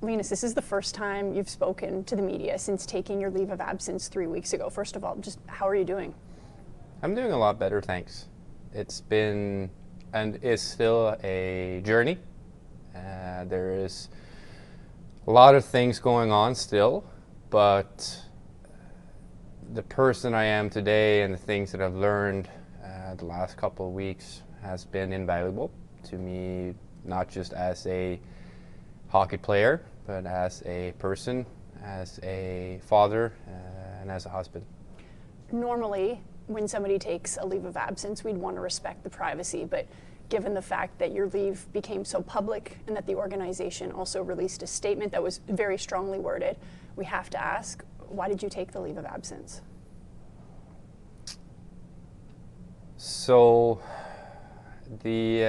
Linus, this is the first time you've spoken to the media since taking your leave of absence 3 weeks ago. First of all, just how are you doing? I'm doing a lot better, thanks. It's been and is still a journey. There is a lot of things going on still, but the person I am today and the things that I've learned the last couple of weeks has been invaluable to me, not just as a hockey player, but as a person, as a father, and as a husband. Normally, when somebody takes a leave of absence, we'd want to respect the privacy, but given the fact that your leave became so public and that the organization also released a statement that was very strongly worded, we have to ask, why did you take the leave of absence? So the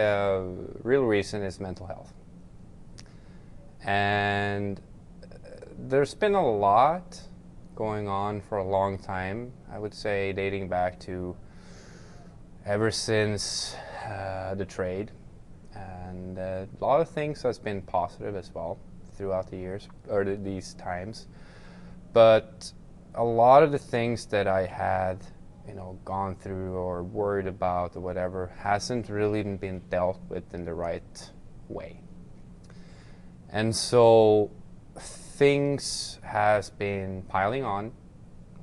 real reason is mental health. And there's been a lot going on for a long time, I would say dating back to ever since the trade. And a lot of things has been positive as well throughout the years, or these times. But a lot of the things that I had gone through or worried about or whatever hasn't really been dealt with in the right way. And so things has been piling on,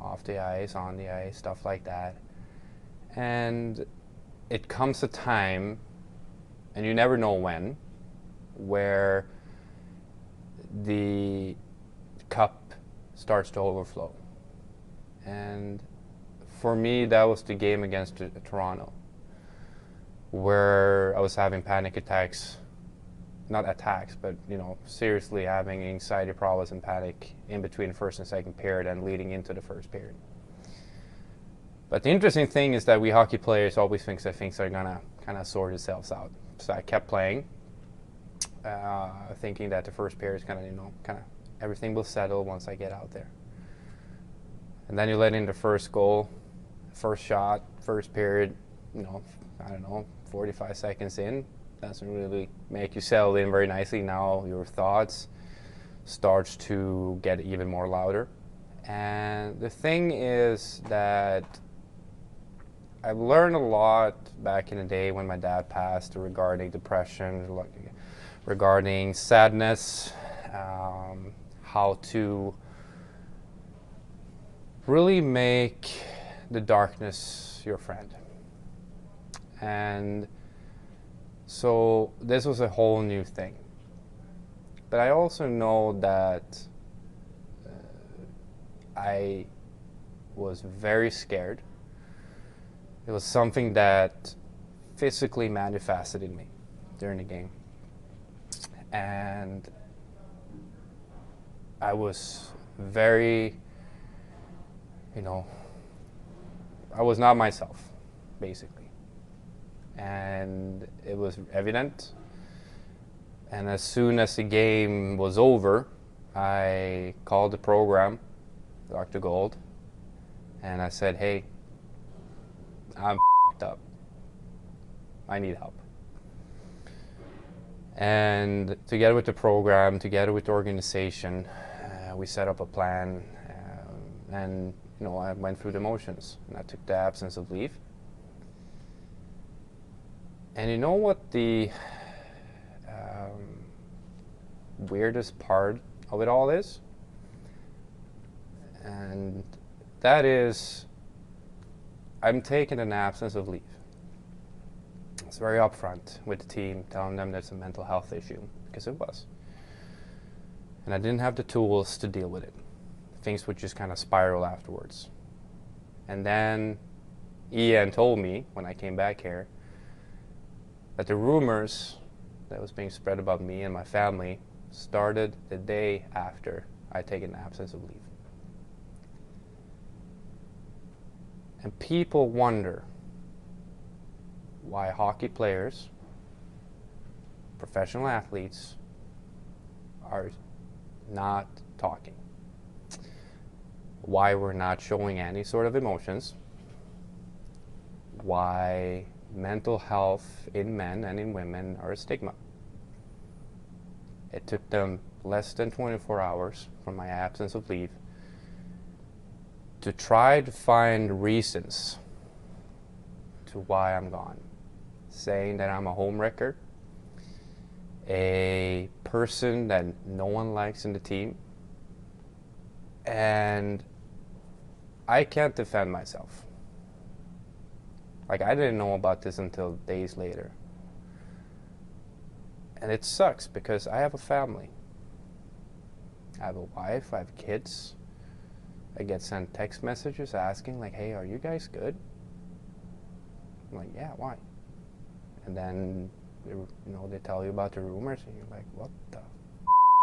off the ice, on the ice, stuff like that. And it comes a time, and you never know when, where the cup starts to overflow. And for me, that was the game against Toronto, where I was having panic attacks, not attacks, but seriously having anxiety problems and panic in between first and second period and leading into the first period. But the interesting thing is that we hockey players always think that things are gonna kind of sort themselves out. So I kept playing, thinking that the first period is kind of everything will settle once I get out there. And then you let in the first goal, first shot, first period, 45 seconds in, doesn't really make you settle in very nicely. Now your thoughts starts to get even more louder. And the thing is that I've learned a lot back in the day when my dad passed regarding depression, regarding sadness, how to really make the darkness your friend. And so this was a whole new thing. But I also know that I was very scared. It was something that physically manifested in me during the game. And I was very, I was not myself, basically. And it was evident. And as soon as the game was over, I called the program, Dr. Gold, and I said, hey, I'm f***ed up. I need help. And together with the program, together with the organization, we set up a plan, and I went through the motions, and I took the absence of leave. And you know what the weirdest part of it all is? And that is, I'm taking an absence of leave. It's very upfront with the team, telling them there's a mental health issue, because it was. And I didn't have the tools to deal with it. Things would just kind of spiral afterwards. And then Ian told me, when I came back here, that the rumors that was being spread about me and my family started the day after I taken an absence of leave. And people wonder why hockey players, professional athletes, are not talking. Why we're not showing any sort of emotions. Why mental health in men and in women are a stigma. It took them less than 24 hours from my absence of leave to try to find reasons to why I'm gone, saying that I'm a homewrecker, a person that no one likes in the team, and I can't defend myself. Like, I didn't know about this until days later. And it sucks because I have a family. I have a wife, I have kids. I get sent text messages asking like, hey, are you guys good? I'm like, yeah, why? And then, they tell you about the rumors and you're like, what the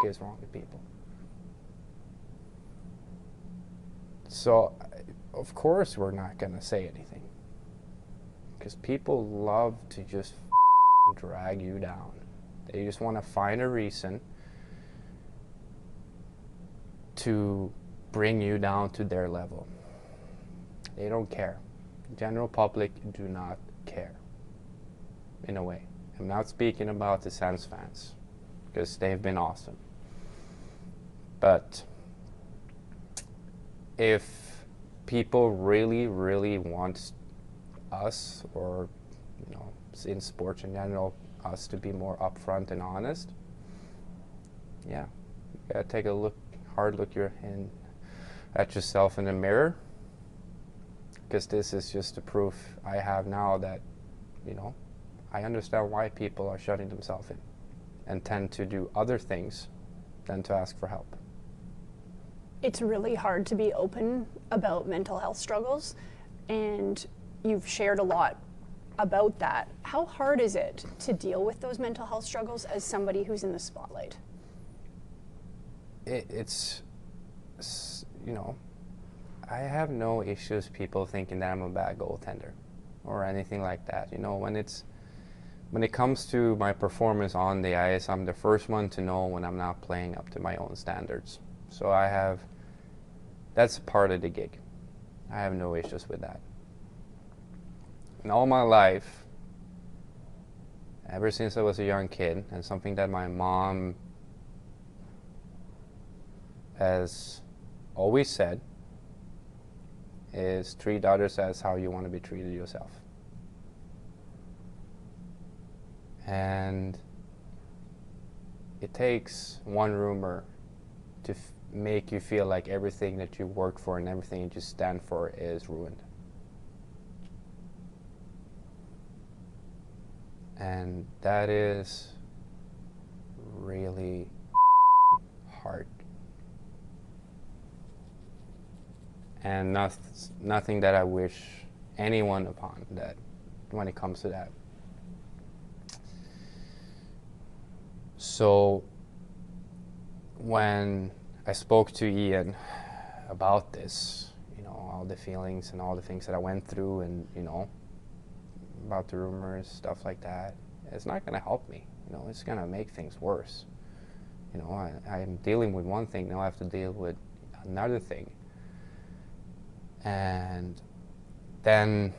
is wrong with people? So, of course we're not gonna say anything. Because people love to just drag you down. They just want to find a reason to bring you down to their level. They don't care. The general public do not care, in a way. I'm not speaking about the Sens fans, because they've been awesome. But if people really, really want us, or in sports in general, us to be more upfront and honest, yeah, you gotta take a hard look at yourself in the mirror, because this is just the proof I have now that, I understand why people are shutting themselves in and tend to do other things than to ask for help. It's really hard to be open about mental health struggles, and you've shared a lot about that. How hard is it to deal with those mental health struggles as somebody who's in the spotlight? It's I have no issues people thinking that I'm a bad goaltender or anything like that. When it comes to my performance on the ice, I'm the first one to know when I'm not playing up to my own standards. So that's part of the gig. I have no issues with that. In all my life, ever since I was a young kid, and something that my mom has always said is, treat others as how you want to be treated yourself. And it takes one rumor to make you feel like everything that you work for and everything that you stand for is ruined. And that is really hard. And nothing that I wish anyone upon, that when it comes to that. So when I spoke to Ian about this, all the feelings and all the things that I went through, and about the rumors, stuff like that, it's not going to help me. It's going to make things worse. I'm dealing with one thing, now I have to deal with another thing. And then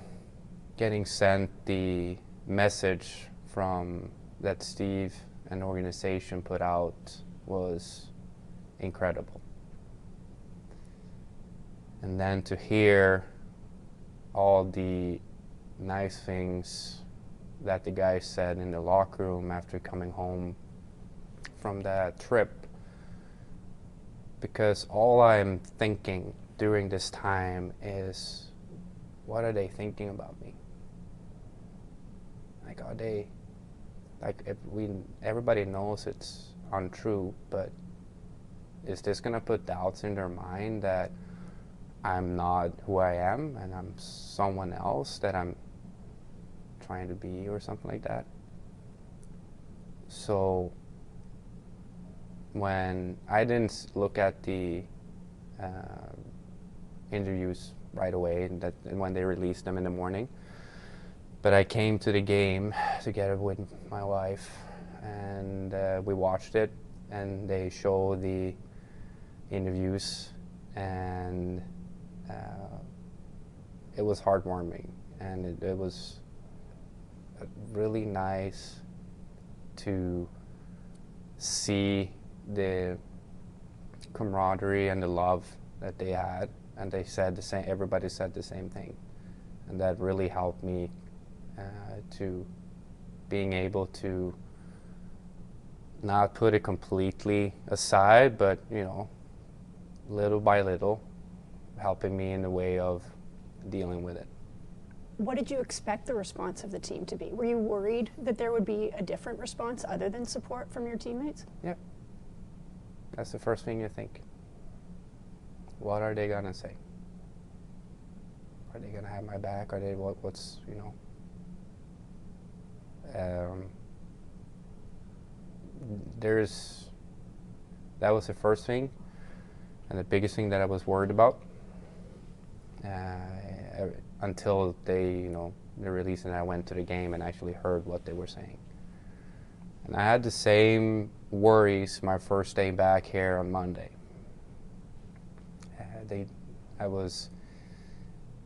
getting sent the message from that Steve and organization put out was incredible. And then to hear all the nice things that the guys said in the locker room after coming home from that trip, because all I'm thinking during this time is, what are they thinking about me? Like, are they, everybody knows it's untrue, but is this gonna put doubts in their mind that I'm not who I am and I'm someone else that I'm trying to be, or something like that? So when I didn't look at the interviews right away, and when they released them in the morning, but I came to the game together with my wife, and we watched it, and they show the interviews, and it was heartwarming, and it was really nice to see the camaraderie and the love that they had, and they said the same. Everybody said the same thing, and that really helped me to being able to not put it completely aside, but little by little, helping me in the way of dealing with it. What did you expect the response of the team to be? Were you worried that there would be a different response other than support from your teammates? Yeah. That's the first thing you think. What are they gonna say? Are they gonna have my back? Are they what's that was the first thing, and the biggest thing that I was worried about until they released and I went to the game and actually heard what they were saying. And I had the same worries my first day back here on Monday.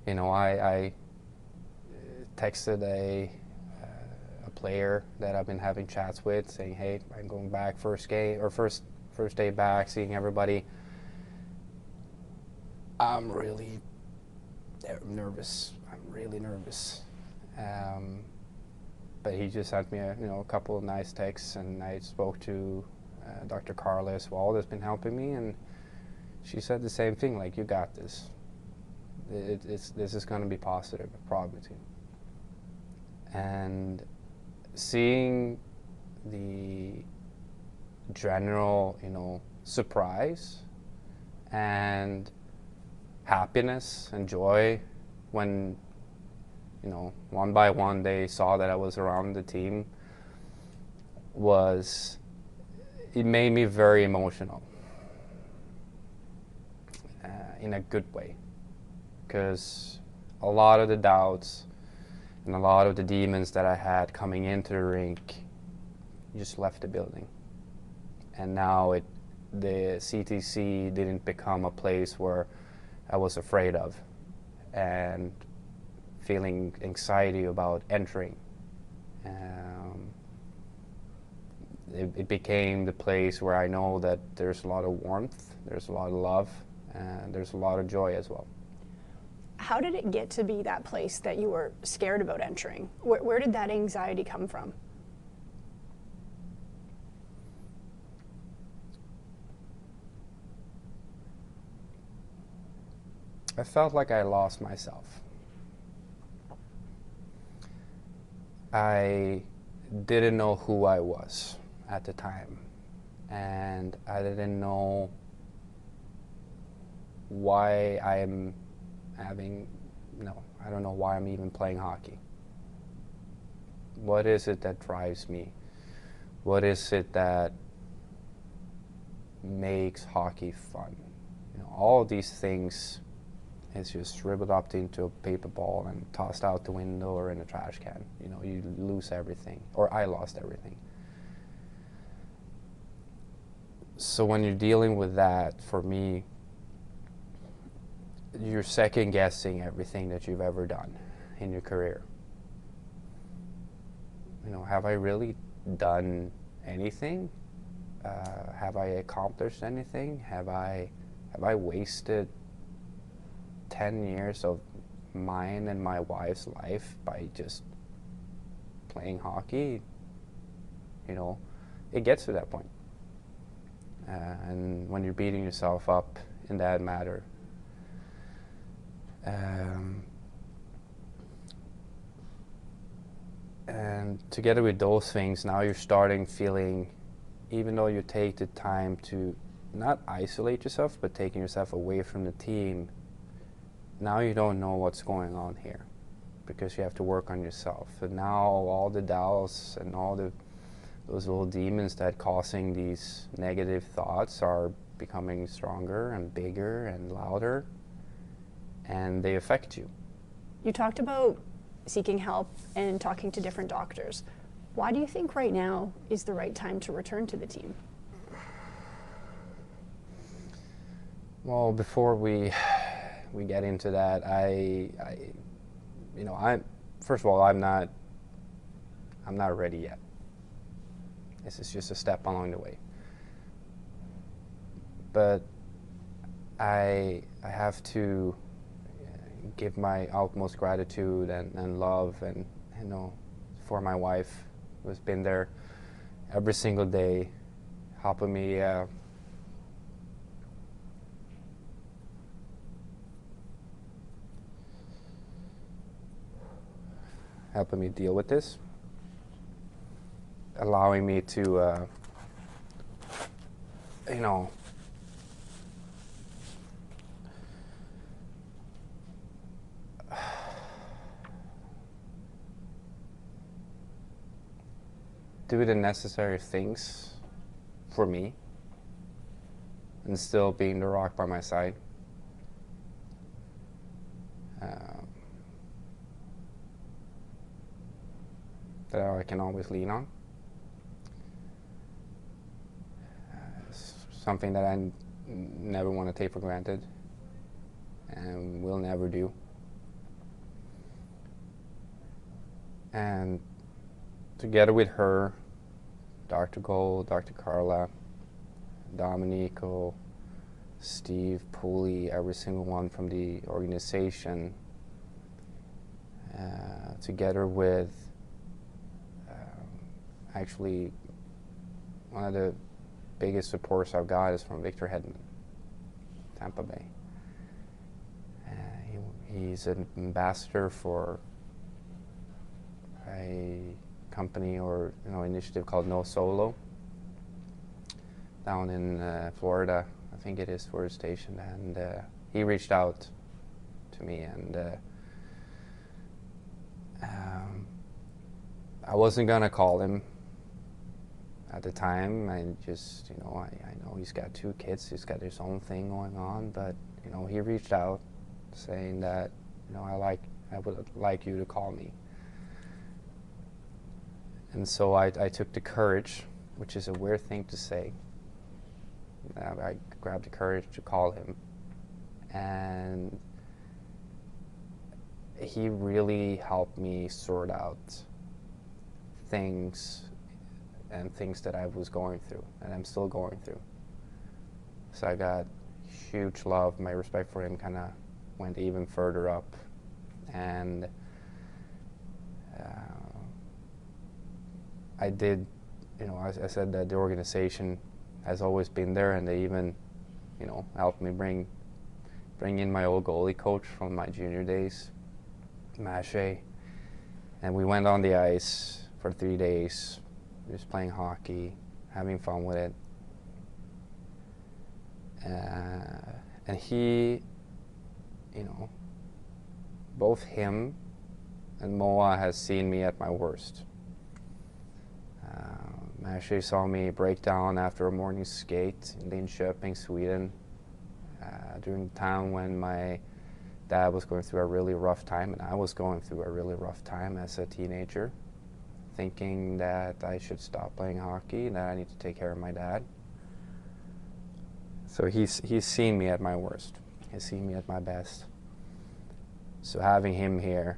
I texted a player that I've been having chats with, saying, "Hey, I'm going back first day back, seeing everybody. I'm really nervous. I'm really nervous." But he just sent me a couple of nice texts, and I spoke to Dr. Carla as well, that's been helping me, and she said the same thing, like, "You got this. This is going to be positive, I promise you." And seeing the general, surprise and happiness and joy when, one by one they saw that I was around the team, it made me very emotional in a good way, because a lot of the doubts and a lot of the demons that I had coming into the rink just left the building. And now the CTC didn't become a place where I was afraid of and feeling anxiety about entering. It became the place where I know that there's a lot of warmth, there's a lot of love, and there's a lot of joy as well. How did it get to be that place that you were scared about entering? Where did that anxiety come from? I felt like I lost myself. I didn't know who I was at the time, and I didn't know why I don't know why I'm even playing hockey. What is it that drives me? What is it that makes hockey fun? All of these things is just shriveled up into a paper ball and tossed out the window or in a trash can. You lose everything, or I lost everything. So when you're dealing with that, for me, you're second guessing everything that you've ever done in your career. Have I really done anything? Have I accomplished anything? Have I wasted 10 years of mine and my wife's life by just playing hockey? It gets to that point. And when you're beating yourself up in that matter, and together with those things, now you're starting feeling, even though you take the time to not isolate yourself, but taking yourself away from the team, now you don't know what's going on here, because you have to work on yourself. And now all the doubts and all those little demons that causing these negative thoughts are becoming stronger and bigger and louder, and they affect you. You talked about seeking help and talking to different doctors. Why do you think right now is the right time to return to the team? Well, before we get into that, first of all, I'm not ready yet. This is just a step along the way. but I have to give my utmost gratitude and love and for my wife, who's been there every single day, helping me deal with this, allowing me to do the necessary things for me and still being the rock by my side. That I can always lean on. Something that I never want to take for granted and will never do. And together with her, Dr. Gold, Dr. Carla, Dominico, Steve, Pooley, every single one from the organization, together with actually one of the biggest supports I've got is from Victor Hedman, Tampa Bay. He's an ambassador for a company or initiative called No Solo down in Florida. I think it is Florida Station, and he reached out to me, and I wasn't gonna call him at the time. I just, I know he's got 2 kids, he's got his own thing going on, but he reached out saying that I would like you to call me. And so I took the courage, which is a weird thing to say. I grabbed the courage to call him, and he really helped me sort out things that I was going through and I'm still going through. So I got huge love. My respect for him kind of went even further up, and I did, I said that the organization has always been there, and they even, helped me bring in my old goalie coach from my junior days, Mache, and we went on the ice for 3 days, just playing hockey, having fun with it, and he, both him and Moa has seen me at my worst. Mache saw me break down after a morning skate in Linköping, Sweden, during the time when my dad was going through a really rough time, and I was going through a really rough time as a teenager, thinking that I should stop playing hockey, that I need to take care of my dad. So he's seen me at my worst. He's seen me at my best. So having him here,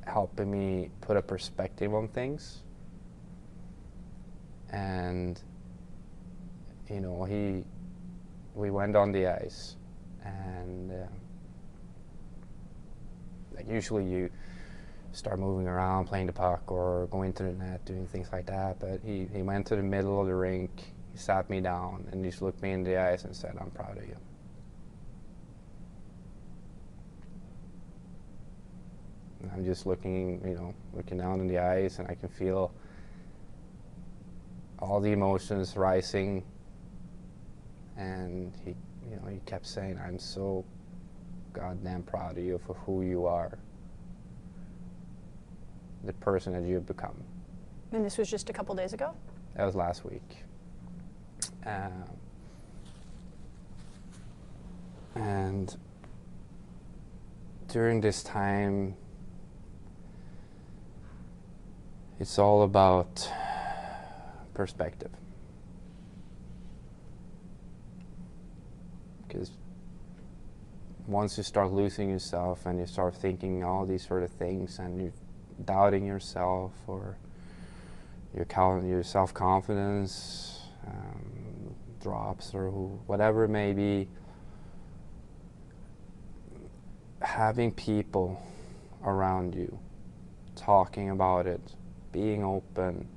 helping me put a perspective on things, and we went on the ice, and like usually you start moving around, playing the puck or going to the net, doing things like that, but he went to the middle of the rink, he sat me down and just looked me in the eyes and said, "I'm proud of you." And I'm just looking down in the eyes, and I can feel all the emotions rising, and he kept saying, "I'm so goddamn proud of you for who you are, the person that you have become." And this was just a couple days ago? That was last week. And during this time, it's all about perspective. Because once you start losing yourself and you start thinking all these sort of things, and you're doubting yourself or your self-confidence, drops or whatever it may be, having people around you talking about it, being open,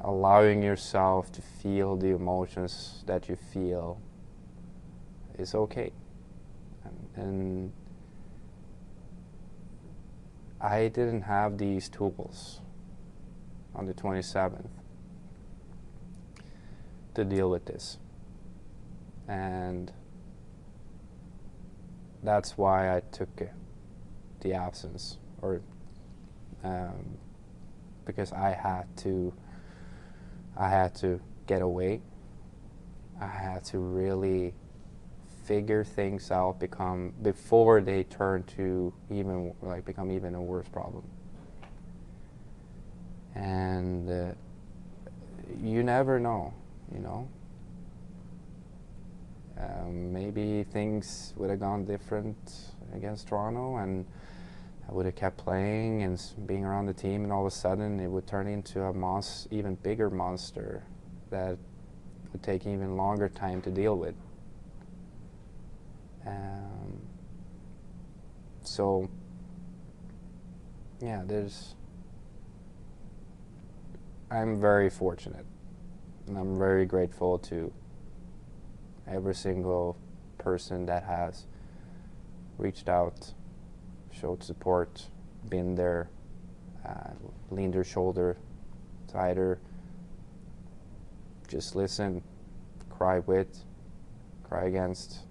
allowing yourself to feel the emotions that you feel is okay. And I didn't have these tools on the 27th to deal with this. And that's why I took the absence, or because I had to get away. I had to really figure things out before they turn to become even a worse problem. And you never know, you know. Maybe things would have gone different against Toronto, and I would have kept playing and being around the team, and all of a sudden it would turn into a even bigger monster that would take even longer time to deal with. So yeah, I'm very fortunate, and I'm very grateful to every single person that has reached out, showed support, been there, leaned their shoulder to either just listen, cry with, cry against,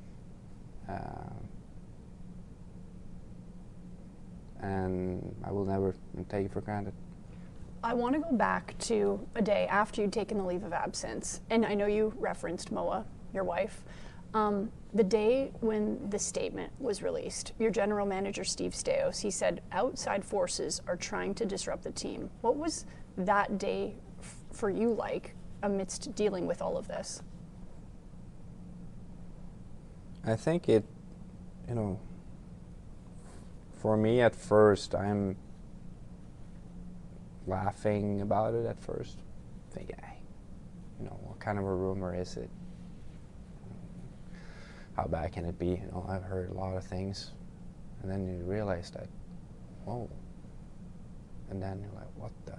and I will never take it for granted. I want to go back to a day after you'd taken the leave of absence, and I know you referenced Moa, your wife. The day when the statement was released, your general manager, Steve Steos, he said, outside forces are trying to disrupt the team. What was that day for you like amidst dealing with all of this? I think for me at first, I'm laughing about it at first. Thinking, what kind of a rumor is it? How bad can it be? I've heard a lot of things. And then you realize that, whoa. And then you're like, what the?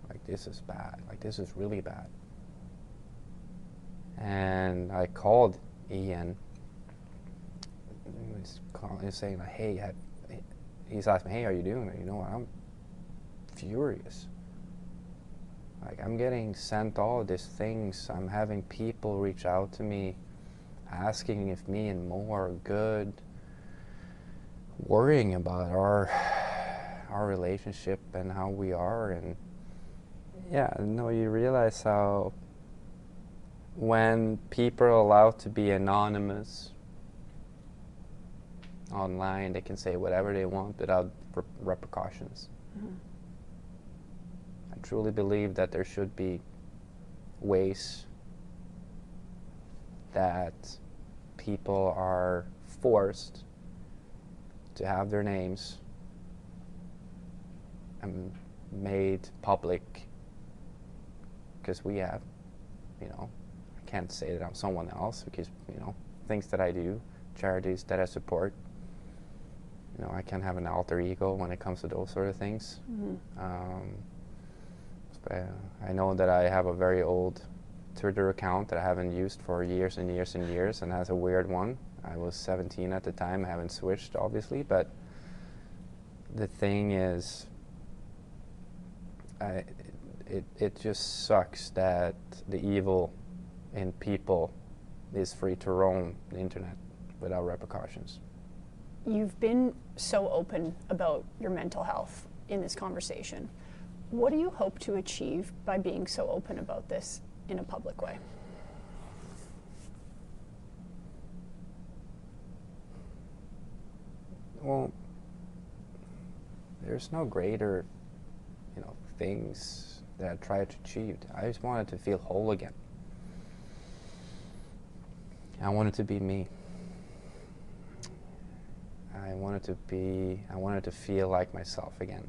Like, this is bad. Like, this is really bad. And I called Ian. He's saying, like, hey, he's asked me, hey, how are you doing? And I'm furious. Like, I'm getting sent all of these things. I'm having people reach out to me asking if me and Mo are good, worrying about our relationship and how we are. And you realize how when people are allowed to be anonymous online, they can say whatever they want without repercussions. Mm-hmm. I truly believe that there should be ways that people are forced to have their names made public, because we have, I can't say that I'm someone else, because, things that I do, charities that I support, I can have an alter ego when it comes to those sort of things. Mm-hmm. I know that I have a very old Twitter account that I haven't used for years and years and years, and that's a weird one. I was 17 at the time. I haven't switched, obviously, but the thing is, it just sucks that the evil in people is free to roam the internet without repercussions. You've been so open about your mental health in this conversation. What do you hope to achieve by being so open about this in a public way? Well, there's no greater, things that I tried to achieve. I just wanted to feel whole again. I wanted to be me. I wanted to feel like myself again.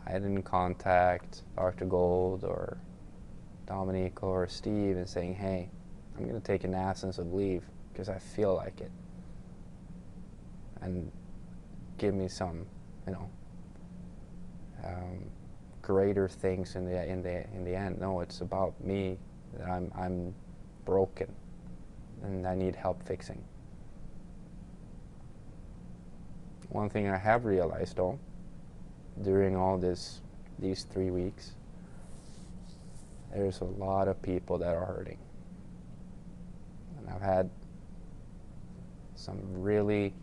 I didn't contact Dr. Gold or Dominique or Steve and saying, hey, I'm going to take an absence of leave because I feel like it, and give me some, you know, greater things in the end. No, it's about me, that I'm broken and I need help fixing. One thing I have realized though, during all these 3 weeks, there's a lot of people that are hurting. And I've had some really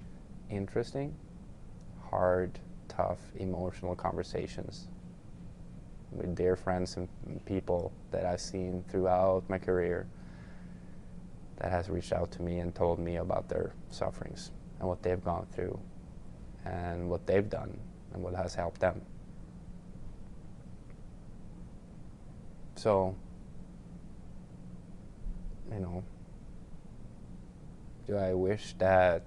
interesting, hard, tough, emotional conversations with dear friends and people that I've seen throughout my career that has reached out to me and told me about their sufferings and what they've gone through and what they've done and what has helped them. So, you know, do I wish that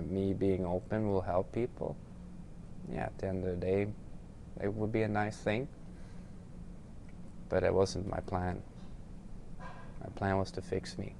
me being open will help people? Yeah, at the end of the day, it would be a nice thing, but it wasn't my plan. My plan was to fix me.